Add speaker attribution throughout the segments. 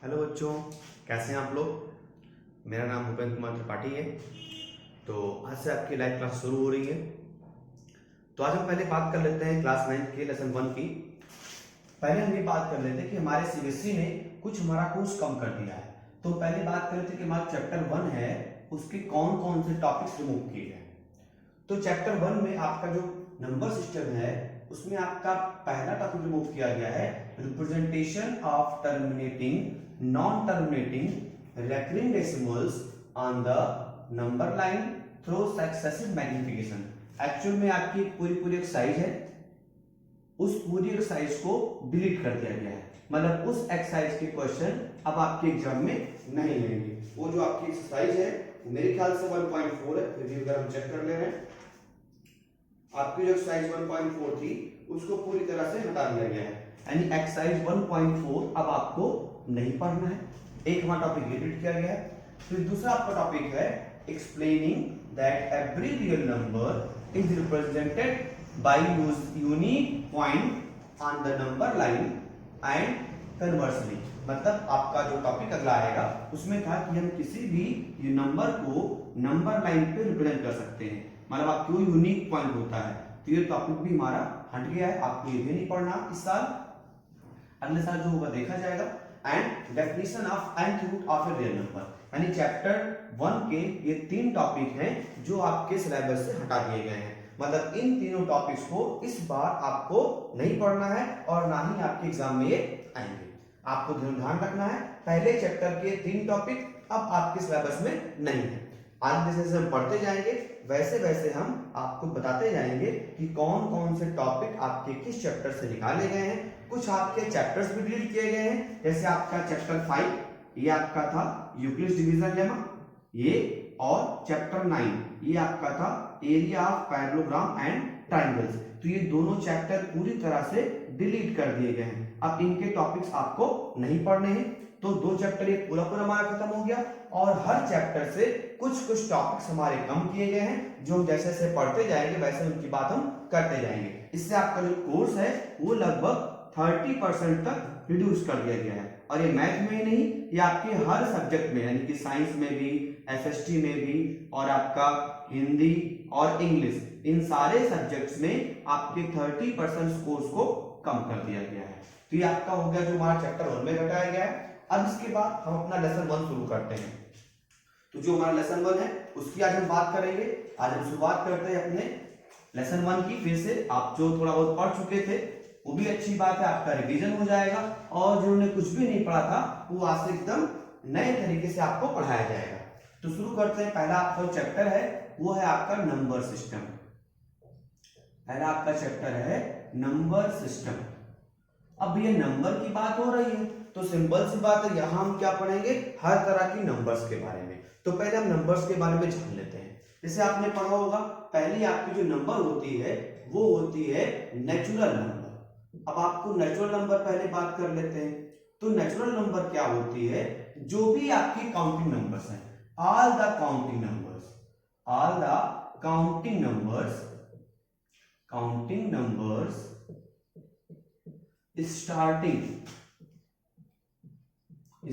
Speaker 1: Hello बच्चों, कैसे हैं आप लोग। मेरा नाम भूपेंद्र कुमार त्रिपाठी है। तो आज से आपकी लाइव क्लास शुरू हो रही है। तो आज हम पहले बात कर लेते हैं क्लास 9 के लेसन 1 की। पहले हम ये बात कर लेते हैं कि हमारे सीबीएसई ने कुछ हमारा कोर्स कम कर दिया है। तो पहले बात कर लेते हैं कि हमारा चैप्टर 1 है, उसके कौन कौन से टॉपिक्स रिमूव किए गए। तो चैप्टर 1 में आपका जो नंबर सिस्टम है उसमें आपका पहला टॉपिक रिमूव किया गया है, representation of terminating non terminating recurring decimals on the number line through successive magnification. Actual में आपकी पूरी एक्सरसाइज है, उस पूरी एक्सरसाइज को डिलीट कर दिया गया है। मतलब उस एक्सरसाइज के क्वेश्चन अब आपके एग्जाम में नहीं लेंगे। वो जो आपकी एक्सरसाइज है मेरे ख्याल से 1.4 है, फिर भी अगर हम चेक कर ले रहे हैं, आपकी जो एक्सरसाइज 1.4 थी उसको पूरी तरह से हटा दिया गया है। यानी एक्सरसाइज 1.4 अब आपको नहीं पढ़ना है। एक हमारा टॉपिक डिलीट किया गया है। फिर दूसरा आपका टॉपिक है explaining that every real number is represented by unique point on the number line and conversely. मतलब आपका जो टॉपिक अगला आएगा उसमें था कि हम किसी भी नंबर को नंबर लाइन पे रिप्रेजेंट कर सकते हैं। मतलब आपको यूनिक पॉइंट होता है। तो ये टॉपिक भी हमारा हट गया है, आपको ये भी नहीं पढ़ना इस साल। अगले साल जो होगा देखा जाएगा। And definition of nth root of a real number, यानी चैप्टर 1 के ये 3 टॉपिक हैं जो आपके सिलेबस से हटा दिए गए हैं। मतलब इन तीनों टॉपिक्स को इस बार आपको नहीं पढ़ना है और ना ही आपके एग्जाम में ये आएंगे। आपको ध्यान रखना है, पहले चैप्टर के 3 टॉपिक अब आपके सिलेबस में नहीं है। आज जैसे जैसे हम पढ़ते जाएंगे वैसे वैसे हम आपको बताते जाएंगे कि कौन कौन से टॉपिक आपके किस चैप्टर से निकाले गए हैं। कुछ आपके चैप्टर्स भी डिलीट किए गए हैं, जैसे आपका चैप्टर 5 ये आपका था यूक्लिड्स डिवीजन लेमा ये, और चैप्टर 9 ये आपका था area of parallelogram and triangles. तो ये दोनों चैप्टर पूरी तरह से डिलीट कर दिए गए हैं। अब इनके टॉपिक्स आपको नहीं पढ़ने हैं। तो 2 चैप्टर ये पूरा हमारा खत्म हो गया और हर चैप्टर से कुछ टॉपिक्स हमारे कम किए गए हैं, जो जैसे जैसे पढ़ते जाएंगे वैसे उनकी बात हम करते जाएंगे। इससे आपका जो कोर्स है वो लगभग 30% तक रिड्यूस कर दिया गया है। और ये मैथ में ही नहीं, ये आपके हर सब्जेक्ट में, यानी कि साइंस में भी, एसएसटी में भी, और आपका हिंदी और इंग्लिश, इन सारे सब्जेक्ट्स में आपके 30% कोर्स को कम कर दिया गया है। तो ये आपका हो गया जो हमारा चैप्टर 1 में घटाया गया है। अब इसके बाद हम अपना लेसन 1 शुरू करते हैं। तो जो हमारा लेसन 1 है उसकी आज हम बात करेंगे। आज हम शुरुआत करते हैं अपने लेसन 1 की। फिर से आप जो थोड़ा बहुत पढ़ चुके थे वो भी अच्छी बात है, आपका रिवीजन हो जाएगा, और जिन्होंने कुछ भी नहीं पढ़ा था वो आज से एकदम नए तरीके से आपको पढ़ाया जाएगा। तो शुरू करते हैं। पहला आपका जो चैप्टर है वो है आपका नंबर सिस्टम। पहला आपका चैप्टर है नंबर सिस्टम। अब ये नंबर की बात हो रही है तो सिंपल सी बात है, यहां हम क्या पढ़ेंगे, हर तरह की नंबर्स के बारे में। तो पहले हम नंबर्स के बारे में जान लेते हैं। जैसे आपने पढ़ा होगा, पहली आपकी जो नंबर होती है वो होती है नेचुरल नंबर। अब आपको नेचुरल नंबर पहले बात कर लेते हैं। तो नेचुरल नंबर क्या होती है, जो भी आपकी काउंटिंग नंबर्स हैं, all the counting numbers, all the counting numbers, counting numbers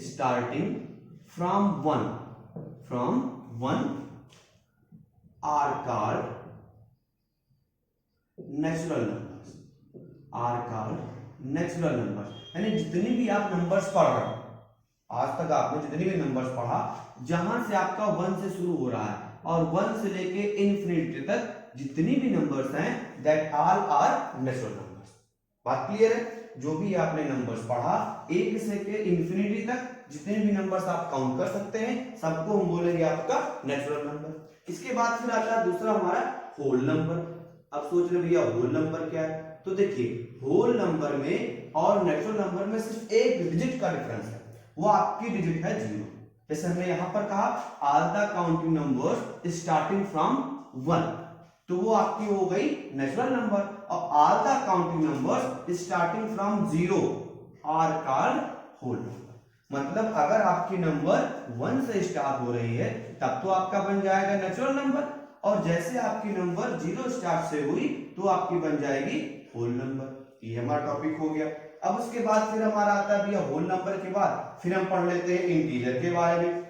Speaker 1: starting from 1 are called natural numbers, are called natural numbers। यानी जितनी भी आप नंबर्स पढ़ रहे हो, आज तक आपने जितनी भी नंबर्स पढ़ा, जहां से आपका 1 से शुरू हो रहा है और 1 से लेके इन्फिनिटी तक जितनी भी नंबर्स हैं, that all are natural numbers. बात क्लियर है। जो भी आपने नंबर्स पढ़ा 1 से के इन्फिनिटी तक जितने भी नंबर्स आप काउंट कर सकते हैं, सबको हम बोलेंगे आपका नेचुरल नंबर। इसके बाद फिर आता है दूसरा हमारा होल नंबर। अब सोच रहे भैया होल नंबर क्या है, तो देखिए होल नंबर में और नेचुरल नंबर में सिर्फ एक डिजिट का डिफरेंस है, वो आपकी डिजिट है 0। जैसे हमने यहां पर कहा all the counting numbers starting from 1, तो वो आपकी हो गई नेचुरल नंबर। और all the counting numbers starting from 0 are called whole number. मतलब अगर आपकी नंबर 1 से स्टार्ट हो रही है तब तो आपका बन जाएगा नेचुरल नंबर, और जैसे आपकी नंबर 0 स्टार्ट से हुई तो आपकी बन जाएगी होल नंबर। ये हमारा टॉपिक हो गया। अब उसके बाद फिर हमारा आता है भैया होल नंबर के बाद फिर हम पढ़ लेते हैं इंटीजर के बारे में।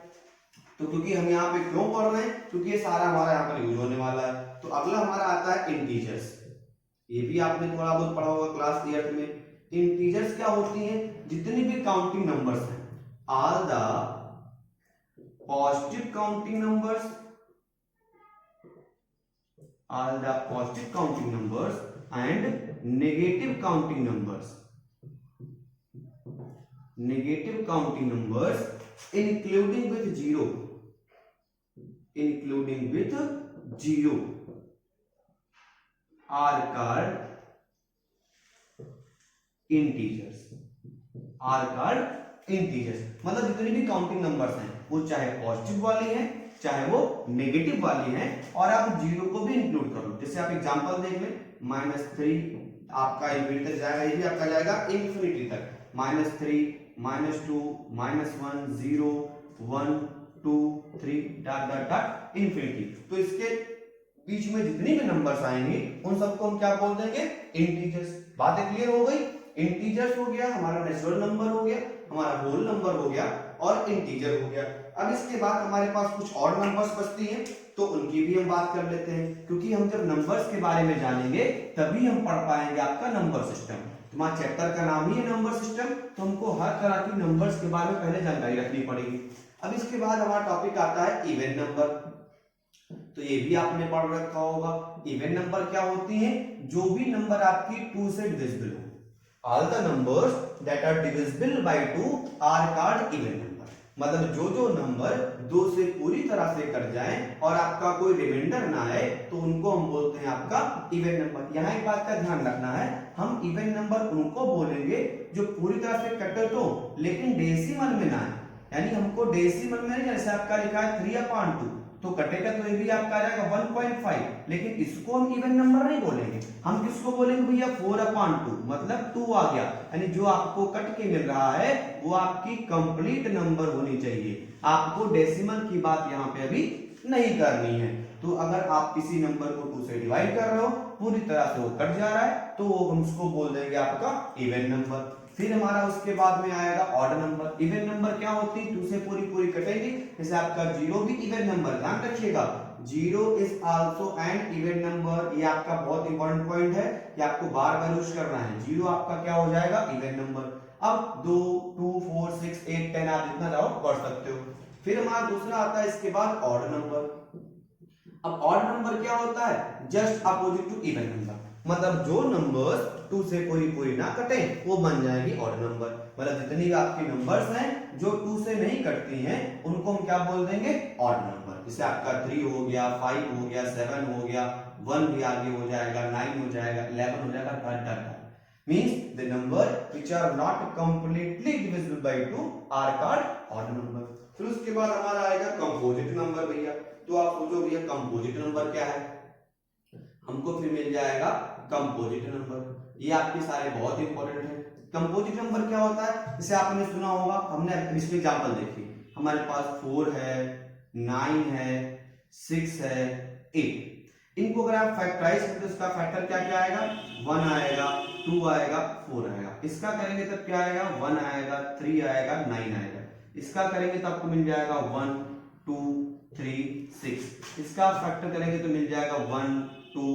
Speaker 1: तो क्योंकि हम यहाँ पे क्यों पढ़ रहे हैं, क्योंकि ये सारा हमारा यहाँ पर यूज होने वाला है। तो अगला हमारा आता है इंटीजर्स। ये भी आपने थोड़ा बहुत पढ़ा होगा क्लास 8 में। इंटीजर्स क्या होती हैं, जितनी भी काउंटिंग नंबर्स हैं, all the positive counting numbers, all the positive counting numbers and negative counting numbers, negative counting numbers including with zero, including with zero are called integers, are called integers। मतलब जितनी भी counting numbers हैं वो चाहे positive वाली हैं चाहे वो नेगेटिव वाली है, और आप जीरो को भी इंक्लूड कर लो। जैसे आप एग्जांपल देख लें, -3 आपका इंफिनिटी तक जाएगा, ये भी आपका जाएगा इंफिनिटी तक, -3, -2, -1, 0, 1, 2, 3 डॉट डॉट डॉट इंफिनिटी। तो इसके बीच में जितनी भी नंबर्स आएंगे उन सबको हम क्या बोल देंगे, इंटीजर्स। बातें क्लियर हो गई। इंटीजर्स हो गया, हमारा नेचुरल नंबर हो गया, हमारा होल नंबर हो गया और इंटीजर हो गया। अब इसके बाद हमारे पास कुछ और नंबर्स बचती हैं, तो उनकी भी हम बात कर लेते हैं, क्योंकि हम जब नंबर्स के बारे में जानेंगे तभी हम पढ़ पाएंगे आपका नंबर सिस्टम। तुम्हारा चैप्टर का नाम ही है नंबर सिस्टम, तो हमको हर तरह की नंबर्स के बारे में पहले जानकारी रखनी पड़ेगी। अब इसके बाद हमारा टॉपिक आता है इवन नंबर। तो ये भी आपने पढ़ रखा होगा। इवन नंबर क्या होती है, जो भी नंबर आपकी 2 से डिविजिबल हो। All the numbers that are divisible by 2 are called even number. मतलब जो जो नंबर 2 से पूरी तरह से कट जाएं और आपका कोई रिमाइंडर ना आए तो उनको हम बोलते हैं आपका इवन नंबर। यहाँ एक बात का ध्यान रखना है, हम इवन नंबर उनको बोलेंगे जो पूरी तरह से कटे तो लेकिन डेसिमल में ना आए। यानी हमको डेसिमल में नहीं, जैसे आपका लिखा है 3/2 तो कटेगा तो ये भी आपका आ जाएगा 1.5, लेकिन इसको हम इवन नंबर नहीं बोलेंगे। हम किसको बोलेंगे भैया, 4/2 मतलब 2 आ गया। यानी जो आपको कट के मिल रहा है वो आपकी कंप्लीट नंबर होनी चाहिए। आपको डेसिमल की बात यहाँ पे अभी नहीं करनी है। तो अगर आप किसी नंबर को 2 से डिवाइड कर रहे हो, पूरी तरह से वो कट जा रहा है, तो वो हम उसको बोल देंगे आपका इवन नंबर। फिर हमारा उसके बाद में आएगा ऑड नंबर। इवन नंबर क्या होती है, 2 से पूरी पूरी कटेगी। जैसे आपका 0 भी इवन नंबर, ध्यान रखिएगा 0 is also an even number. ये आपका बहुत इंपॉर्टेंट पॉइंट है, ये आपको बार बार यूज करना है। 0 आपका क्या हो जाएगा, इवन नंबर। अब 2, 2, 4, 6, 8, 10 आप जितना चाहो पढ़ सकते हो। फिर हमारा दूसरा आता है इसके बाद ऑड नंबर। अब ऑड नंबर क्या होता है, just opposite to even number. मतलब जो नंबर्स 2 से पूरी पूरी ना कटे वो बन जाएगी ऑड नंबर। मतलब जितनी भी आपकी नंबर्स हैं जो 2 से नहीं कटती हैं उनको हम क्या बोल देंगे, ऑड नंबर। जैसे आपका 3 हो गया, 5 हो गया, 7 हो गया, 1 भी आगे हो जाएगा, 9 हो जाएगा, 11 हो जाएगा, dot means the number which are not completely divisible by 2 are called odd number। फिर उसके बाद हमारा आएगा कंपोजिट नंबर। भैया तो आप सोचो भैया कंपोजिट नंबर क्या है, हमको फिर मिल जाएगा कंपोजिट नंबर। ये आपके सारे बहुत इंपॉर्टेंट है। कंपोजिट नंबर क्या होता है, जैसे आपने सुना होगा, हमने इसमें एग्जांपल देखी, हमारे पास 4 है, 9 है, 6 है, 8। इनको अगर आप फैक्टराइज करें तो इसका फैक्टर क्या क्या आएगा, 1 आएगा, 2 आएगा, 4 आएगा। इसका करेंगे तब क्या आएगा, 1 आएगा, 3 आएगा, 9 आएगा। इसका करेंगे तो आपको मिल जाएगा 1, 2, 3, 6। इसका फैक्टर करेंगे तो मिल जाएगा 1, 2,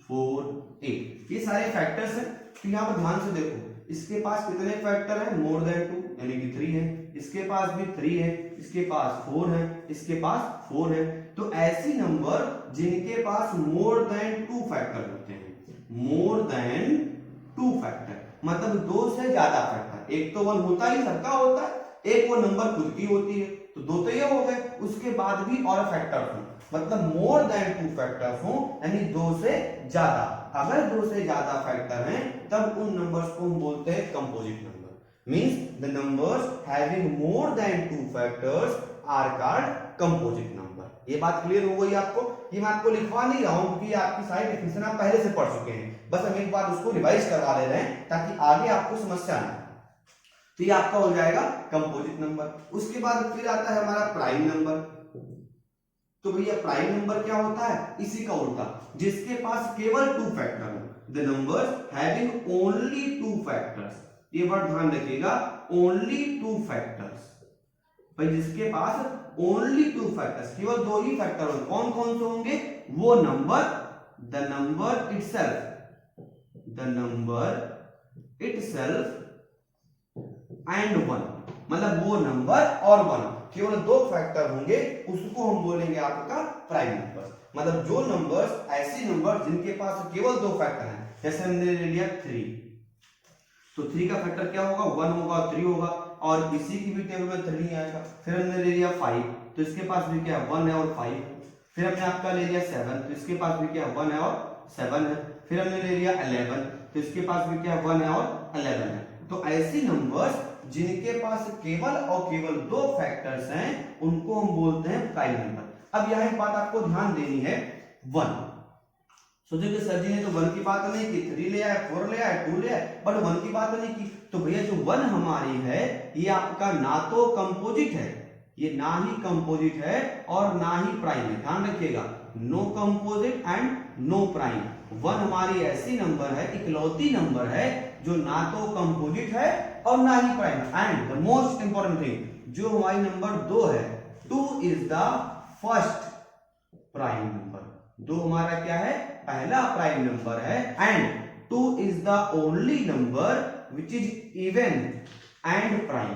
Speaker 1: 4, 8। ये सारे फैक्टर्स हैं। तो यहाँ पर ध्यान से देखो, इसके पास कितने फैक्टर हैं, मोर देन 2 यानी कि 3 है, इसके पास भी 3 है, इसके पास 4 है, इसके पास 4 है। तो ऐसी नंबर जिनके पास मोर देन 2 फैक्टर होते हैं, मोर देन 2 फैक्टर मतलब 2 से ज्यादा फैक्टर। एक तो 1 होता ही, सबका होता है, एक वो नंबर खुद की होती है, तो 2 तो ये हो गए, उसके बाद भी और फैक्टर हो, मतलब मोर देन 2 फैक्टर्स हो, यानी 2 से ज्यादा। अगर 2 से ज्यादा फैक्टर हैं तब उन नंबर्स को हम बोलते हैं composite number. Means the numbers having more than 2 factors are called composite number. ये बात क्लियर हो गई आपको। ये मैं आपको लिखवा नहीं रहा हूं क्योंकि आपकी सारी डेफिनेशन आप पहले से पढ़ चुके हैं, बस हम एक बार उसको रिवाइज करवा दे रहे हैं ताकि आगे आपको समस्या ना। तो ये आपका हो जाएगा कंपोजिट नंबर। उसके बाद फिर आता है हमारा प्राइम नंबर। तो भैया प्राइम नंबर क्या होता है, इसी का उल्टा, जिसके पास केवल 2 फैक्टर हो। The numbers having only 2 factors, ये वर्ड ध्यान रखिएगा, ओनली टू फैक्टर्स। भाई जिसके पास ओनली टू फैक्टर्स, केवल दो ही फैक्टर होंगे, कौन कौन से होंगे? वो number, the number itself, the number itself and one, मतलब वो नंबर और वन, केवल दो फैक्टर होंगे, उसको हम बोलेंगे आपका प्राइम नंबर। मतलब जो नंबर्स, ऐसी नंबर जिनके पास केवल दो फैक्टर हैं, जैसे हमने ले लिया 3, तो 3 का फैक्टर क्या होगा? 1 होगा और 3 होगा, और इसी की भी टेबल में 3 आएगा। फिर हमने ले लिया 5, तो इसके पास भी क्या है? 1 है और 5। फिर हमने आपका ले लिया 7, तो इसके पास भी क्या है? 1 है और 7 है। फिर हमने ले लिया 11, तो इसके पास भी क्या है? 1 है और 11 है। तो ऐसी नंबर्स जिनके पास केवल और केवल दो फैक्टर्स हैं, उनको हम बोलते हैं प्राइम नंबर। अब यह एक बात आपको ध्यान देनी है, 1, सोचो कि सर जी ने तो 1 की बात नहीं की, 3 ले आए, 4 ले आए, 2 ले आए, बट 1 की बात नहीं की। तो भैया जो 1 हमारी है, ये आपका ना तो कंपोजिट है, ये ना ही कंपोजिट है और ना ही प्राइम है। ध्यान रखिएगा, no composite and no prime. 1 हमारी ऐसी नंबर है, इकलौती नंबर है जो ना तो कंपोजिट है और ना ही प्राइम है। And the most important thing, जो हमारी नंबर 2 है, 2 is the first prime number. 2 हमारा क्या है? पहला प्राइम नंबर है। And 2 is the only number which is even and prime,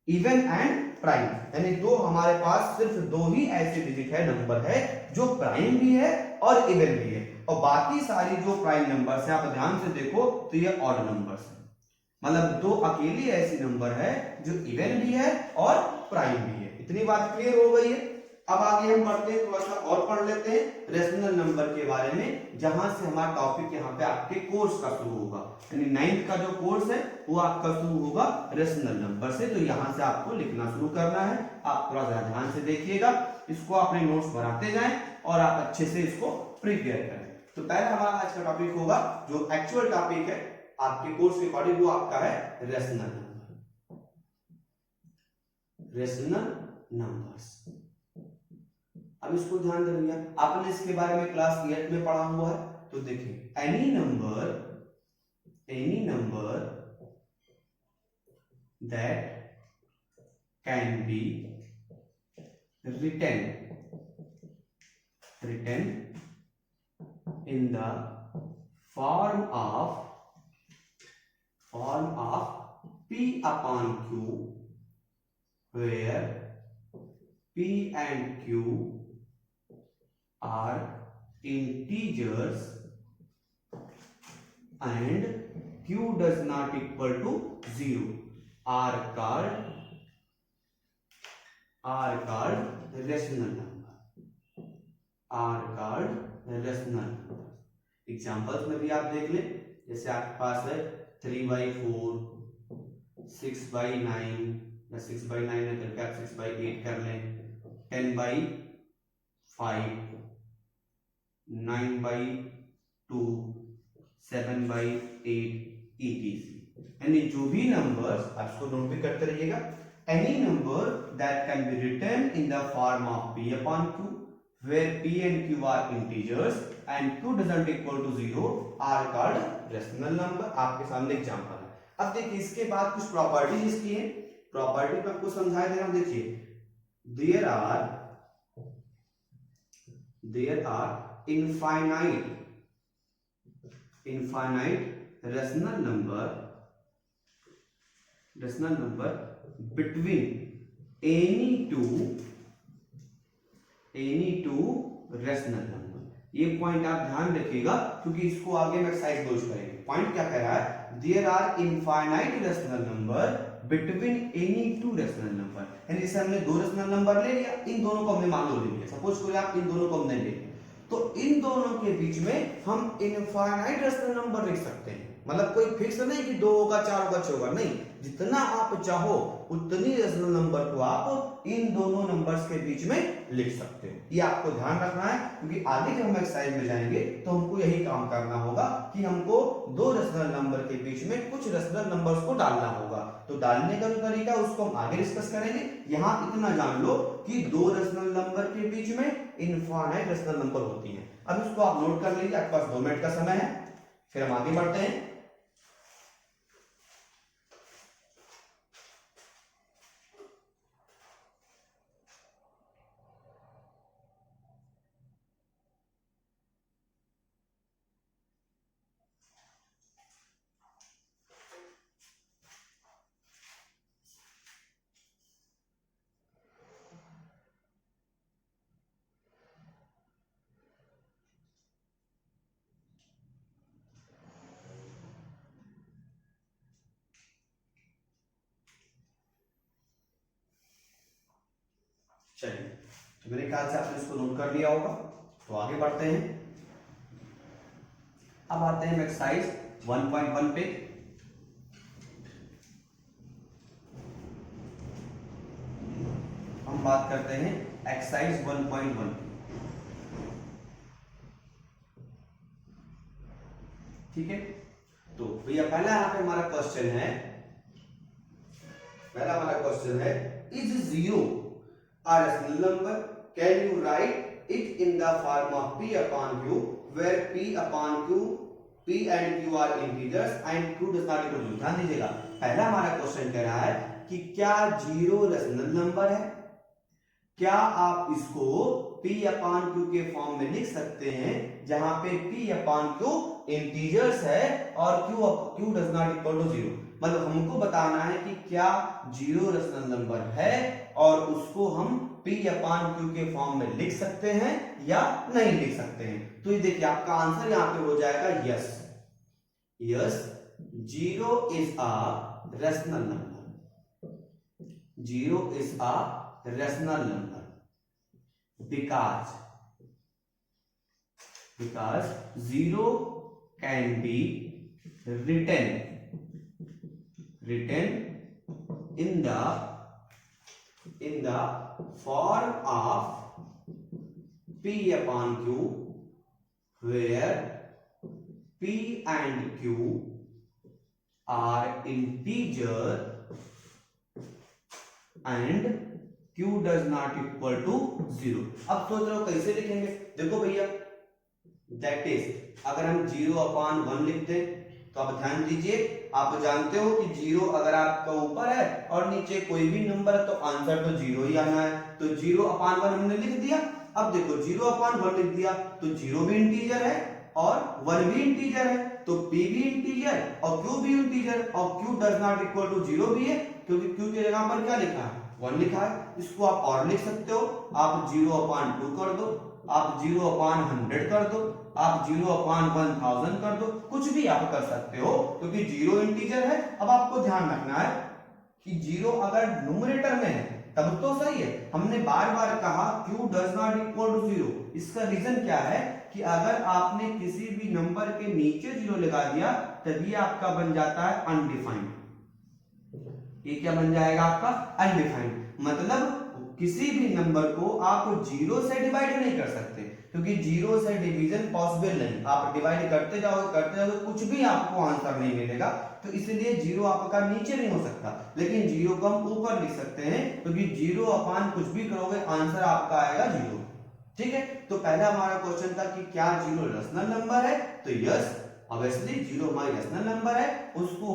Speaker 1: even and prime, यानी 2 हमारे पास सिर्फ 2 ही ऐसे डिजिट है, नंबर है जो प्राइम भी है और इवन भी है, और बाकी सारी जो प्राइम नंबर्स है, आप ध्यान से देखो तो ये ऑड नंबर्स है। मतलब 2 अकेली ऐसी नंबर है जो इवन भी है और प्राइम भी है। इतनी बात क्लियर हो गई है। अब आगे हम पढ़ते हैं, थोड़ा सा और पढ़ लेते हैं रेशनल नंबर के बारे में, जहां से हमारा टॉपिक यहाँ पे आपके कोर्स का शुरू होगा। यानी 9th का जो कोर्स है वो आपका शुरू होगा रेशनल नंबर से। तो यहाँ से आपको लिखना शुरू करना है। आप थोड़ा सा ध्यान से देखिएगा, इसको अपने नोट्स बनाते जाएं और आप अच्छे से इसको प्रिपेयर करें। तो पहला हमारा आज का टॉपिक होगा, जो एक्चुअल टॉपिक है आपके कोर्स के अकॉर्डिंग, वो आपका है रेशनल नंबर, रेशनल नंबर्स। अब इसको ध्यान दे भैया, आपने इसके बारे में क्लास 8 में पढ़ा हुआ है। तो देखिए, any number that can B written in the form of P upon Q, where P and Q are integers and Q does not equal to 0, are called rational number, are called rational number। Examples में भी आप देख लें, जैसे आपके पास है 3/4, 6/9, 6/9 है करके आप 6/8 कर लें, 10/5, 9/2, 7/8 etc। यानी जो भी नंबर्स, आप इसको नोट भी करते रहिएगा, any number that can be written in the form of P upon Q, where P and Q are integers and Q doesn't equal to 0, are called rational number। आपके सामने एग्जांपल है। अब देखिए, इसके बाद कुछ प्रॉपर्टीज इसकी हैं, प्रॉपर्टी पर आपको समझाई दे रहा हूं। देखिए, there are infinite rational number between any two rational number। ये पॉइंट आप ध्यान रखिएगा, क्योंकि इसको आगे हम एक्सरसाइज 2 करेंगे। पॉइंट क्या कह रहा है? There are infinite rational number between any two rational number. यानी जैसे हमने 2 रेशनल नंबर ले लिया, इन दोनों को हमने मान लो ले लिया, सपोज करिए आप इन दोनों को हमने ले लिया, तो इन दोनों के बीच में हम इनफाइनाइट रेशनल नंबर लिख सकते हैं। मतलब कोई फिक्स नहीं कि 2 होगा, 4 होगा, 6 होगा, नहीं, जितना आप चाहो उतनी रेशनल नंबर को आप इन दोनों नंबर्स के बीच में लिख सकते हो। ये आपको ध्यान रखना है, क्योंकि आगे जब हम एक्सरसाइज में जाएंगे तो हमको यही काम करना होगा कि हमको 2 रेशनल नंबर के बीच में कुछ रेशनल नंबर्स को डालना होगा। तो डालने का जो तरीका है उसको हम आगे डिस्कस करेंगे। यहाँ इतना जान लो कि 2 रेशनल नंबर के बीच में इनफाइनाइट रेशनल नंबर होती है। अब इसको आप नोट कर लीजिए, आपके पास 2 मिनट का समय है, फिर हम आगे बढ़ते हैं। चलिए, तो मेरे ख्याल से आपने इसको नोट कर लिया होगा, तो आगे बढ़ते हैं। अब आते हैं एक्सरसाइज 1.1 पे। हम बात करते हैं एक्सरसाइज 1.1। ठीक है, तो भैया पहला यहाँ पे हमारा क्वेश्चन है, is zero a rational number? Can you write it in the form of p upon q, where p upon q, p and q are integers and q does not equal to 0? ध्यान दीजिएगा, पहला हमारा question कह रहा है कि क्या zero rational number है? क्या आप इसको p अपान q के फॉर्म में लिख सकते हैं, जहां पे p अपान q इंटीजर्स है और q does not equal to 0? मतलब हमको बताना है कि क्या जीरो रेशनल नंबर है और उसको हम p अपान q के फॉर्म में लिख सकते हैं या नहीं लिख सकते हैं। तो ये देखिए, आपका आंसर यहां पे हो जाएगा yes. Yes, zero is a rational number. Zero is a rational number because zero can be written in the form of p upon q, where p and q are integer and q does not equal to 0। अब सोच रहे हो कैसे लिखेंगे? देखो भैया, that is अगर हम 0/1 लिखते तो आप ध्यान दीजिए, आप जानते हो कि 0 अगर आपका ऊपर है और नीचे कोई भी नंबर है तो आंसर तो 0 ही आना है। तो 0/1 हमने लिख दिया। अब देखो 0/1 लिख दिया तो 0 भी इंटीजर है और 1 भी इंटीजर है, तो p भी इंटीजर और q भी इंटीजर और q does not equal to 0 भी है, क्योंकि q की जगह पर क्या लिखा है? 1 लिखा है। इसको आप और लिख सकते हो, आप 0/2 कर दो, आप 0/100 कर दो, आप 0/1000 कर दो, कुछ भी आप कर सकते हो, क्योंकि 0 इंटीजर है। अब आपको ध्यान रखना है कि 0 अगर न्यूमरेटर में है तब तो सही है। हमने बार बार कहा q does not equal to 0। इसका रीजन क्या है कि अगर आपने किसी भी नंबर के नीचे 0 लगा दिया तभी आपका बन जाता है अनडिफाइंड। ये क्या बन जाएगा आपका? अनडिफाइंड। मतलब किसी भी नंबर को आप 0 से डिवाइड नहीं कर सकते, क्योंकि 0 से डिवीजन पॉसिबल नहीं। आप डिवाइड करते जाओगे कुछ भी आपको आंसर नहीं मिलेगा, तो इसलिए 0 आपका नीचे नहीं हो सकता, लेकिन 0 को हम ऊपर लिख सकते हैं, क्योंकि 0 अपान कुछ भी करोगे आंसर आपका आएगा 0। ठीक है, तो पहला हमारा क्वेश्चन था कि क्या 0 रेशनल नंबर है? तो यस, ऑब्वियसली 0 हमारी रेशनल नंबर है, उसको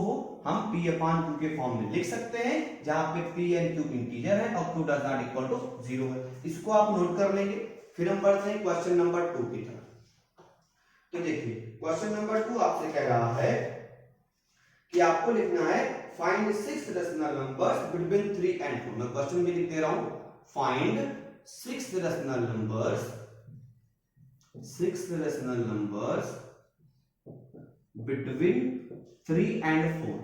Speaker 1: हम p अपान q के फॉर्म में लिख सकते हैं, जहां पे p एंड q इंटीजर है और q does not equal to 0 है। इसको आप नोट कर लेंगे। फिर हम बढ़ते हैं क्वेश्चन नंबर 2 की तरफ। तो देखिए, क्वेश्चन नंबर 2 आपसे कह रहा है कि आपको लिखना है find 6 rational numbers between 3 and 4। मैं क्वेश्चन भी लिख दे रहा हूं, find 6 rational numbers between 3 and 4।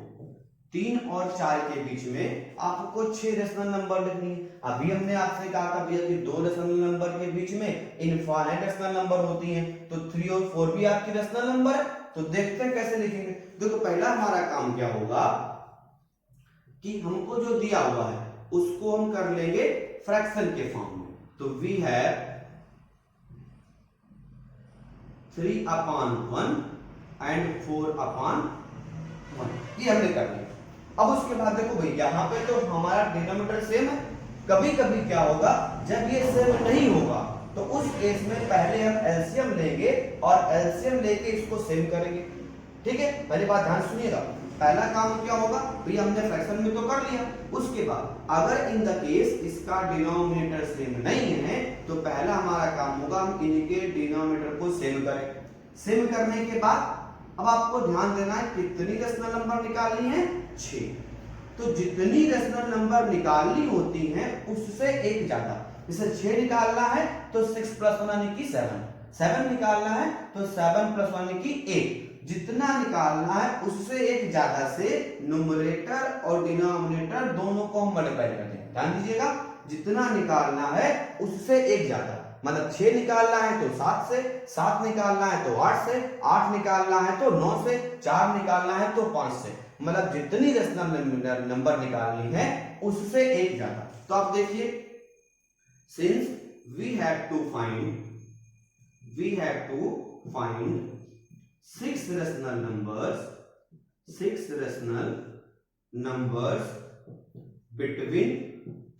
Speaker 1: 3 और 4 के बीच में आपको 6 रेशनल नंबर लिखनी है। अभी हमने आपसे कहा था भैया कि 2 रेशनल नंबर के बीच में इनफाइनाइट रेशनल नंबर होती हैं, तो 3 और 4 भी आपकी रेशनल नंबर है। तो देखते हैं कैसे लिखेंगे। देखो, पहला हमारा काम क्या होगा कि हमको जो दिया हुआ है उसको हम कर लेंगे फ्रैक्शन के फॉर्म में। तो वी हैव 3/1 एंड 4/1, ये हमने कर लिया। अब उसके बाद देखो भाई, यहाँ पे तो हमारा डिनोमिनेटर सेम है। कभी कभी क्या होगा, जब ये सेम नहीं होगा तो उस केस में पहले हम एलसीएम लेंगे और एलसीएम लेके इसको सेम करेंगे। ठीक है, पहले बात ध्यान सुनिएगा। पहला काम क्या होगा भैया, हमने फ्रैक्शन में तो कर लिया। उसके बाद अगर इन द केस इसका डिनोमिनेटर सेम नहीं है तो पहला हमारा काम होगा हम इनके डिनोमिनेटर को सेम करें। सेम करने के बाद अब आपको ध्यान देना है कितनी रेशनल नंबर निकालनी है? 6। तो जितनी रेशनल नंबर निकालनी होती हैं उससे एक ज्यादा। जैसे 6 निकालना है तो 6 + 1 यानी कि 7 निकालना है तो 7 + 1 यानी कि 8। जितना निकालना है उससे एक ज्यादा से न्यूमरेटर और डिनोमिनेटर दोनों को हम मल्टीप्लाई कर देंगे। ध्यान दीजिएगा, जितना निकालना है उससे एक ज्यादा, मतलब 6 निकालना है तो 7 से, 7 निकालना है तो 8 से, 8 निकालना है तो 9 से, 4 निकालना है तो 5 से, मतलब जितनी रेशनल नंबर निकालनी है उससे एक ज्यादा। तो आप देखिए, since we have to find 6 rational numbers between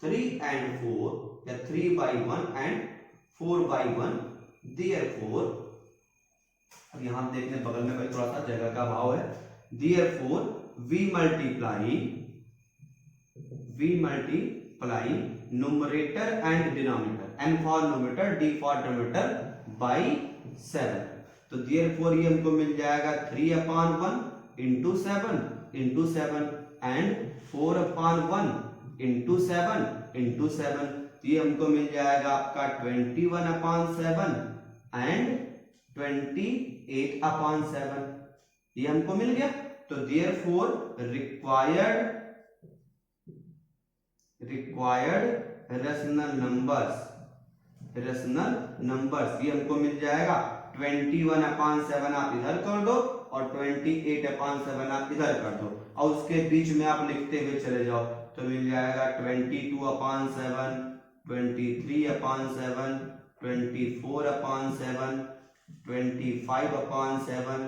Speaker 1: 3 and 4 या 3 by 1 and 4 by 1, therefore, अब यहां देखने बगल में थोड़ा सा जगह का अभाव है, therefore we multiply numerator and denominator, n for numerator, d for denominator by 7। तो therefore ये हमको मिल जाएगा 3/1 into 7 and 4/1 into 7 ये हमको मिल जाएगा आपका 21/7 and 28/7, ये हमको मिल गया। तो therefore required rational numbers ये हमको मिल जाएगा 21/7 आप इधर कर दो और 28/7 आप इधर कर दो, और उसके बीच में आप लिखते हुए चले जाओ तो मिल जाएगा 22/7, 23/7, 24/7, 25/7,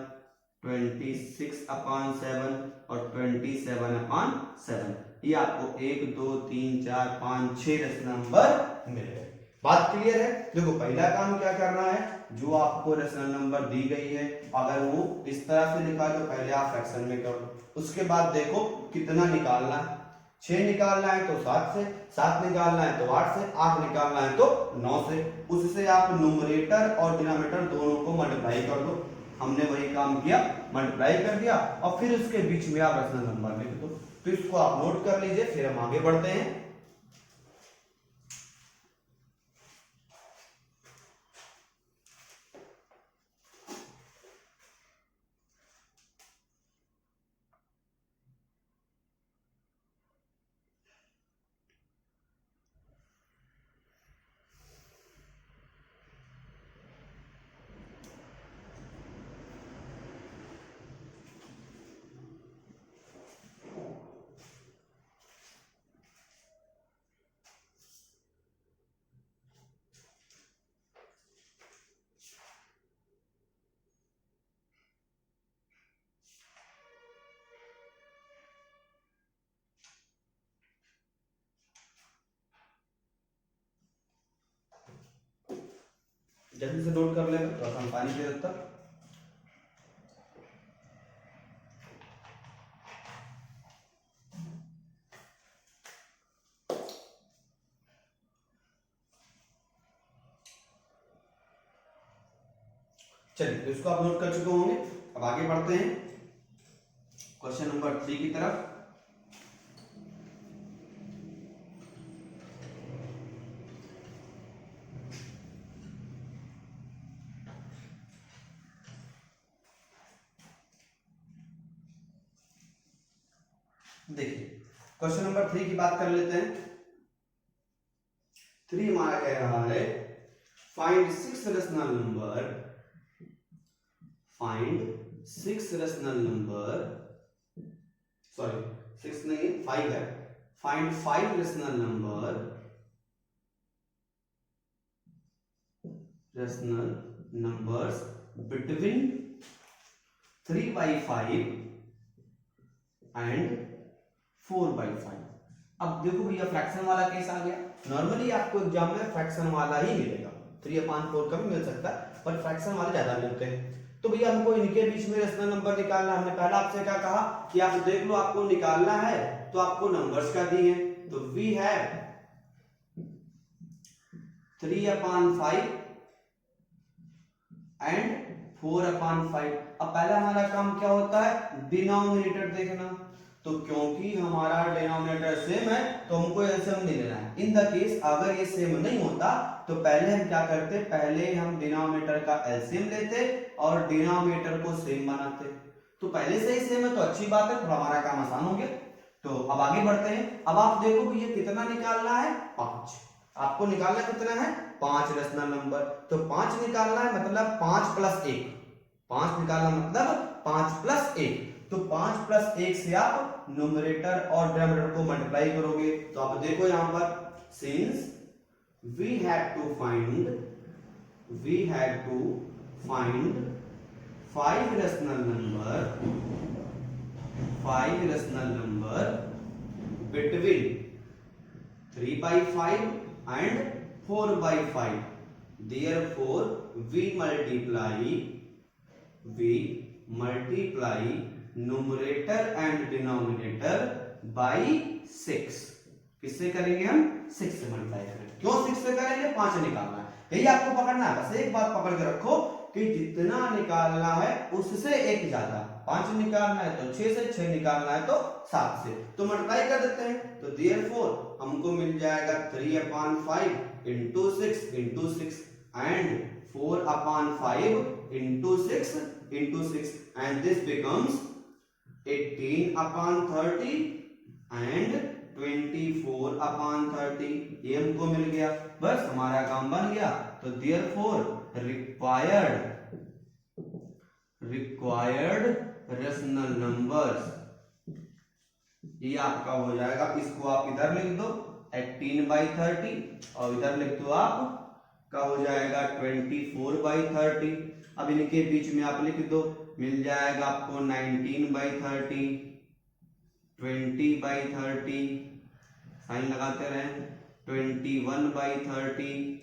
Speaker 1: 26/7 और 27/7। ये आपको 1 2 3 4 5 6 रेशनल नंबर मिल गए। बात क्लियर है? देखो पहला काम क्या करना है, जो आपको रेशनल नंबर दी गई है अगर वो इस तरह से लिखा है तो पहले आप फ्रैक्शन में कर लो, उसके बाद देखो कितना निकालना है, 6 निकालना है तो 7 से, 7 निकालना है तो 8 से, 8 निकालना है तो 9 से, उससे आप न्यूमरेटर और डिनोमिनेटर दोनों को मल्टीप्लाई कर दो। हमने वही काम किया, मल्टीप्लाई कर दिया और फिर उसके बीच में आप रेशनल नंबर लिख दो। तो इसको आप नोट कर लीजिए, फिर हम आगे बढ़ते हैं। जल्दी से नोट कर लेगा तो हम पानी दे देता। चलिए तो इसको आप नोट कर चुके होंगे। अब आगे बढ़ते हैं क्वेश्चन नंबर 3 की तरफ। देखिए क्वेश्चन नंबर 3 की बात कर लेते हैं। 3 हमारा कह रहा है फाइंड 6 रेशनल नंबर, सॉरी 6 नहीं 5 है, find 5 rational numbers between 3/5 and 4/5। अब देखो भैया फ्रैक्शन वाला केस आ गया। नॉर्मली आपको एग्जाम में फ्रैक्शन वाला ही मिलेगा, 3/4 का भी मिल सकता है पर फ्रैक्शन वाले ज्यादा मिलते हैं। तो भैया हमको इनके बीच में रेशनल नंबर निकालना। हमने पहला आपसे क्या कहा कि आप देख लो आपको निकालना है तो आपको नंबर्स का दिए हैं, तो वी हैव 3/5 एंड 4/5। अब पहला हमारा काम क्या होता है, डिनोमिनेटर देखना। तो क्योंकि हमारा डिनोमिनेटर सेम है तो हमको एलसीएम नहीं लेना है। इन द केस अगर ये सेम नहीं होता तो पहले हम क्या करते, पहले हम डिनोमिनेटर का एलसीएम लेते और डिनोमिनेटर को सेम बनाते। तो पहले से ही सेम है तो अच्छी बात है, तो हमारा काम आसान हो गया। तो अब आगे बढ़ते हैं। अब आप देखो कि ये कितना निकालना है, 5। आपको निकालना कितना है, 5 रेशनल नंबर। तो 5 निकालना है मतलब 5 प्लस 1, 5 निकालना मतलब 5 प्लस 1। तो 5 प्लस 1 से आप न्यूमरेटर और डिनोमिनेटर को मल्टीप्लाई करोगे। तो आप देखो यहां पर, since we have to find 5 rational number between 3/5 and 4/5. Therefore, we multiply numerator and denominator by 6. किससे करेंगे हम, 6 से मल्टीप्लाई करेंगे। क्यों 6 से करेंगे, 5 निकालना है, यही आपको पकड़ना है। बस एक बात पकड़ के रखो कि जितना निकालना है उससे एक ज्यादा, 5 निकालना है तो 6 से, 6 निकालना है तो 7 से, तो मल्टीप्लाई कर देते हैं। तो देयरफॉर हमको मिल जाएगा 3/5 into 6 and 4/5 into 6 and this becomes 18/30 and 24/30। ये हमको मिल गया, बस हमारा काम बन गया। तो देयरफॉर रिक्वायर्ड रेशनल नंबर्स, ये आपका हो जाएगा। इसको आप इधर लिख दो 18/30 और इधर लिख दो आप का हो जाएगा 24/30। अब इनके बीच में आप लिख दो, मिल जाएगा आपको 19/30, 20/30, साइन लगाते रहे, 21/30,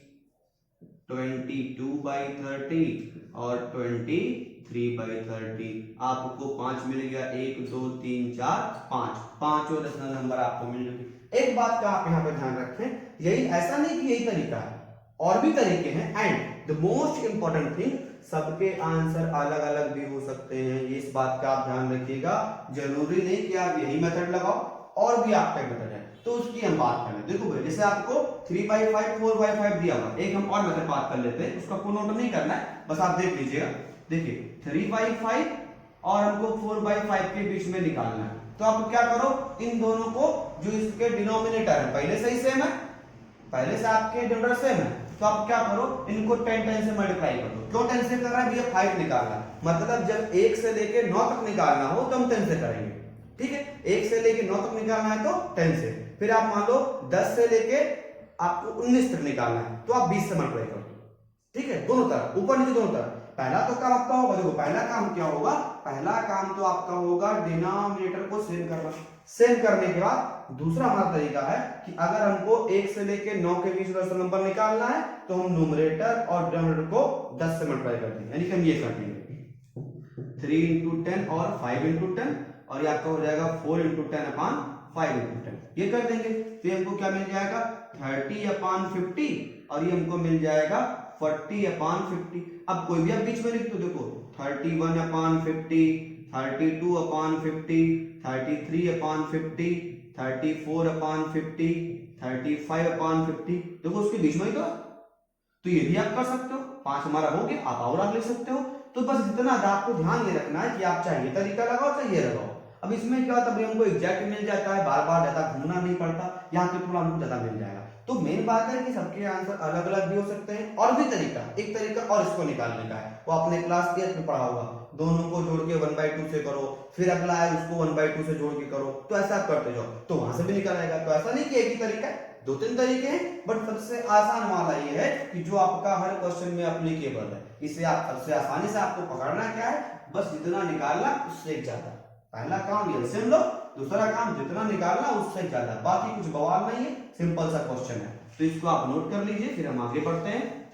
Speaker 1: 22/30 और 23/30। आपको 5 मिल गया, 1 2 3 4 5, 5 और रेशनल नंबर आपको मिल गए। एक बात का आप यहाँ पे ध्यान रखें, यही ऐसा नहीं कि यही तरीका है, और भी तरीके हैं। And the most important thing, सबके आंसर अलग अलग भी हो सकते हैं, ये इस बात का आप ध्यान रखिएगा। जरूरी नहीं कि आप यही मेथड लगाओ, और भी आपका मेथड है, तो उसकी हम बात करें। देखो भाई, जैसे आपको 3/5 4/5 दिया हुआ, एक हम और मेथड बात कर लेते हैं, उसका कोई नोट नहीं करना है, बस आप देख लीजिएगा। देखिए 3/5 और हमको 4/5 के बीच में निकालना है, तो आप क्या करो, इन दोनों को जो इसके डिनोमिनेटर है पहले से ही सेम है, पहले से आपके डिनोमिनेटर सेम है, तो आप क्या करो, इनको 10 से मल्टीप्लाई कर दो। क्यों 10 से कर रहा है भैया, 5 निकालना है, मतलब जब 1 से लेके 9 तक निकालना हो तो हम 10 से करेंगे, ठीक है। 1 से लेके 9 तक निकालना है तो 10 से, फिर आप मान लो 10 से लेके आपको 19 तक निकालना है तो आप 20 से मल्टीप्लाई कर दो, ठीक है, दोनों तरफ, ऊपर नीचे दोनों तरफ। पहला तो काम आपका होगा, देखो पहला काम क्या होगा, पहला काम तो आपका होगा डिनोमिनेटर को सेम करना। सेम करने के बाद दूसरा हमारा तरीका है कि अगर हमको 1 से लेके 9 के बीच रेशनल नंबर निकालना है तो हम न्यूमरेटर और डिनोमिनेटर को 10 से मल्टीप्लाई कर देंगे, यानी कि हम ये कर देंगे 3 × 10 और 5 × 10, और ये आपका हो जाएगा 4 × 10/5 × 10, ये कर देंगे। तो हमको क्या मिल जाएगा 30/50, और ये हमको मिल जाएगा 40/50। अब कोई भी आप बीच में लिख दो, देखो 31/50, 32/50, 33/50, 34/50, 35/50, देखो उसके बीच में ही तो ये भी आप कर सकते हो। 5 हमारा हो गया, आप और आगे लिख सकते हो। तो बस इतना आपको ध्यान ये रखना है कि आप चाहे ये तरीका लगाओ चाहे ये लगाओ। अब इसमें क्या होता है, हमको एग्जैक्ट मिल जाता है, बार बार ज्यादा घूमना नहीं पड़ता, यहाँ पे थोड़ा हमको ज्यादा मिल जाएगा। तो मेन बात है कि सबके आंसर अलग अलग भी हो सकते हैं, और भी तरीका, एक तरीका और इसको निकालने का है, वो आपने क्लास 8 में पढ़ा होगा, दोनों को जोड़ के 1/2 से करो, फिर अगला है उसको 1/2 से जोड़ के करो, तो ऐसा आप करते जाओ तो वहां से भी निकल आएगा। तो ऐसा नहीं कि एक ही तरीका है, 2-3 तरीके हैं, बट सबसे आसान वाला ये है कि जो आपका हर क्वेश्चन में एप्लीकेबल है, इसे आप सबसे आसानी से आपको पकड़ना क्या है, बस जितना निकालना उससे ज्यादा। पहला काम एलसीएम लो, दूसरा काम जितना निकालना उससे ज्यादा, बाकी कुछ बवाल नहीं है, सिंपल सा क्वेश्चन है। तो इसको आप नोट कर लीजिए, फिर हम आगे बढ़ते हैं।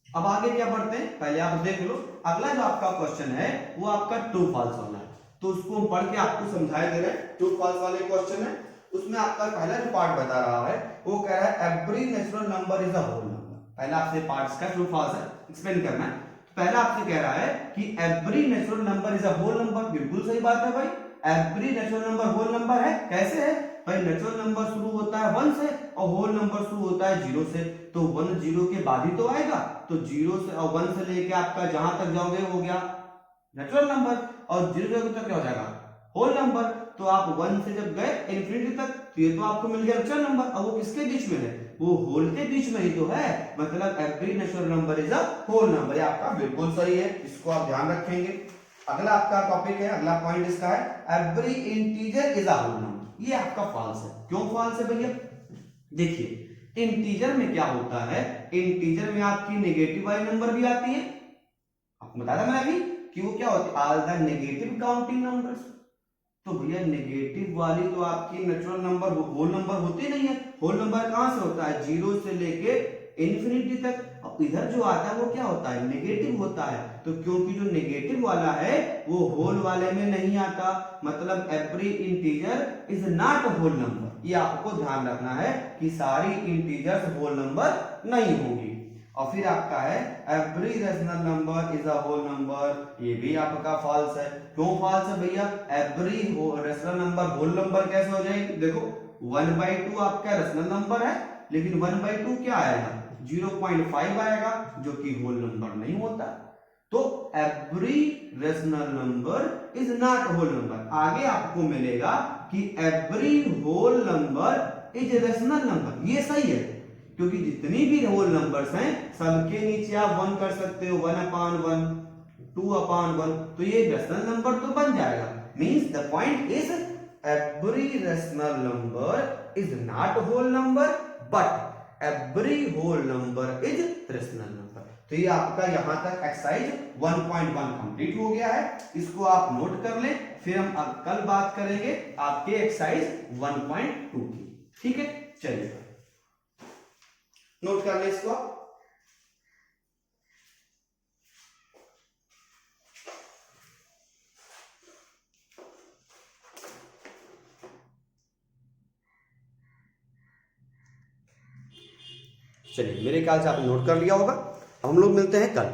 Speaker 1: अब आगे क्या बढ़ते हैं, पहले आप देख लो, अगला जो आपका क्वेश्चन है वो आपका ट्रू फॉल्स वाला है, तो उसको हम पढ़ के आपको समझाए दे रहे हैं। ट्रू फॉल्स वाले क्वेश्चन है, उसमें आपका पहला जो पार्ट बता रहा है वो कह रहा है every natural number is a whole number. पहला आपसे पार्ट्स का ट्रू फॉल्स है एक्सप्लेन करना है। पहला आपसे कह रहा है कि every natural number is a whole number, बिल्कुल सही बात है भाई, every natural number whole number है। कैसे है भाई, नेचुरल नंबर शुरू होता है 1 से और होल नंबर शुरू होता है 0 से, तो 1 0 के बाद ही तो आएगा, तो 0 से और 1 से लेके आपका जहां तक जाओगे हो गया नेचुरल नंबर, और 0 तक क्या हो जाएगा होल नंबर। तो आप 1 से जब गए इन्फिनिटी तक तो ये तो आपको मिल गया नेचुरल नंबर। अब वो किसके बीच में है, वो होल के बीच में ही तो है, मतलब every natural number is a whole number. ये आपका बिल्कुल सही है, इसको आप ध्यान रखेंगे। अगला आपका टॉपिक है, अगला पॉइंट इसका है every integer is a whole number. ये आपका फॉल्स है। क्यों फॉल्स है भैया, देखिए इंटीजर में क्या होता है, इंटीजर में आपकी नेगेटिव वाली नंबर भी आती है, आपको बताया था मैंने अभी कि वो क्या होती है, all the negative counting numbers. तो भैया नेगेटिव वाली तो आपकी नेचुरल नंबर होल नंबर होती नहीं है। होल नंबर कहां से होता है, 0 से लेके इन्फिनिटी तक। अब इधर जो आता है वो क्या होता है, नेगेटिव होता है। तो क्योंकि जो नेगेटिव वाला है वो होल वाले में नहीं आता, मतलब every integer is not whole number. ये आपको ध्यान रखना है कि सारी इंटीजर्स होल नंबर नहीं होंगी। और फिर आपका है every rational number is a whole number. ये भी आपका फॉल्स है। क्यों फॉल्स है भैया, every rational number whole number कैसे हो जाएगी, देखो 1/2 आपका रेशनल नंबर है, लेकिन 1/2 क्या आएगा, 0.5 आएगा, जो कि होल नंबर नहीं होता। तो every rational number is not whole number. आगे आपको मिलेगा कि every whole number is rational number. ये सही है, क्योंकि जितनी भी होल नंबर्स हैं सबके नीचे आप 1 कर सकते हो, 1/1, 2/1, तो ये रेशनल नंबर तो बन जाएगा। Means the point is every rational number is not whole number but every whole number is rational number. तो ये आपका यहां तक एक्सरसाइज 1.1 कंप्लीट हो गया है, इसको आप नोट कर लें। फिर हम अब कल बात करेंगे आपके एक्सरसाइज 1.2 की, ठीक है। चलिए नोट कर लें इसको। चलिए मेरे ख्याल से आपने नोट कर लिया होगा। हम लोग मिलते हैं कल।